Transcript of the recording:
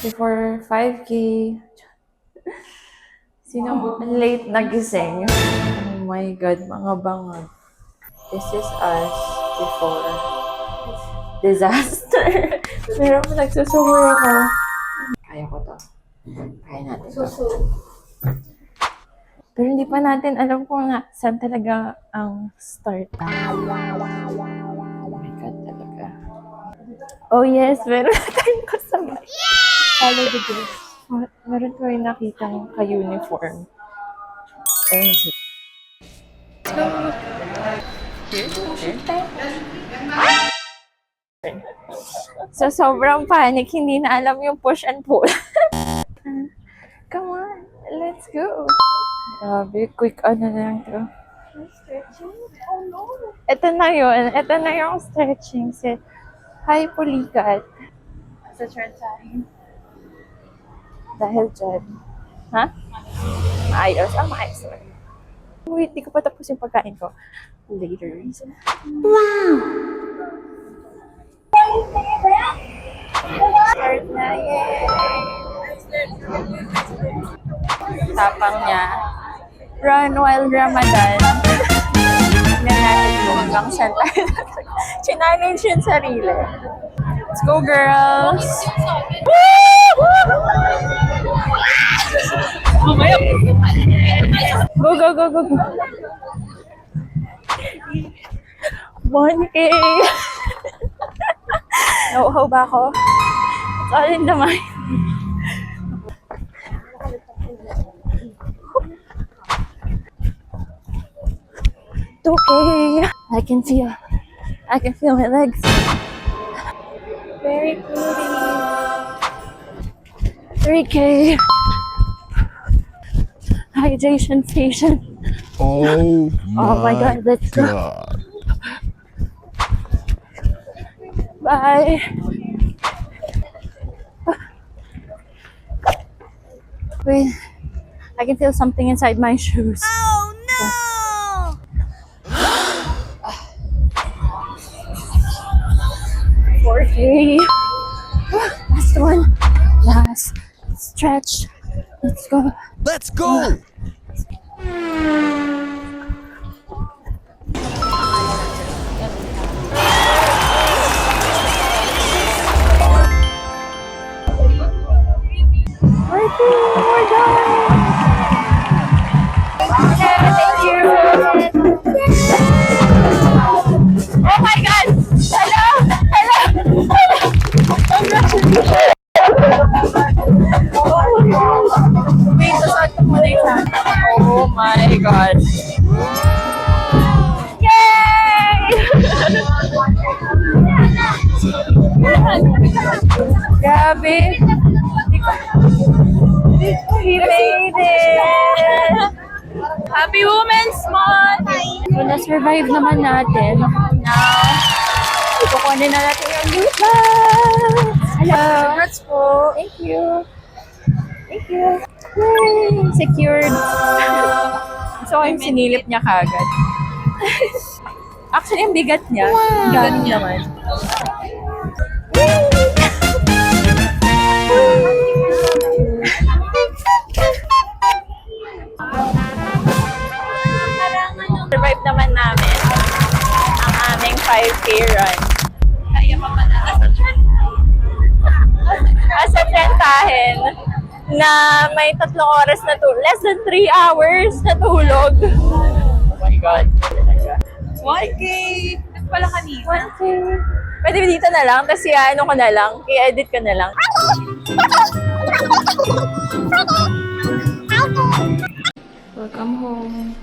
before 5K. Sino late nagising? Oh my God, mga bangag. This is us before disaster. Pero nagsusuhur ako. Kaya ko to. Kaya natin to. Pero hindi pa natin alam kung saan talaga ang start. Oh my God, talaga. Oh yes, meron na tayong kasama. Follow the dress. Meron ko yung nakitang ka-uniform. Ayun siya. So, sobrang panic. Hindi na alam yung push and pull. Come on, let's go. Grabe, quick ano na lang to. Stretching? Oh no. Ito na yun. Ito na yung stretching set. Hi, Pulikat. Sa stretching. Dahil dyan. Ha? Maayos. Maayos naman. Wait, di ko pa tapos yung pagkain ko. Later. Wow! Start na, yay! Tapang niya. Run while Ramadan. Tignan natin kung hanggang saan tayo. Chinanage yung sarili. Let's go, girls! Go, go, go, go, go. 1K! Nauuhaw ba ako? It's all in the mind. It's okay. I can feel my legs. Very pretty. 3K. Hydration station. Oh my God, let's go. God. Bye. Wait, I can feel something inside my shoes. Oh no! 4K. Last one. Last stretch. Let's go. Let's go! We're done. Thank you. Oh my God! Hello! Congratulations! Wait, sasot ko muna yung sana. Oh my God! Yay! Grabe! We made it! Happy Women's Month! So, na-survive naman natin. Now, ikukunin na natin yung visa! Hello! Congrats po! Thank you! Thank you! Yay! Secured! So, yung sinilip niya kagad. Actually, ang bigat niya. Wow! Bigat naman. Survive naman namin ang aming 5K run. Kaya pa pala asa trentahin na may 3 oras na less than 3 hours na tulog. Oh my God. 1K! Pala kanina. 1K. Pwede dito na lang, tapos ano ko na lang, i-edit ko na lang. Welcome home.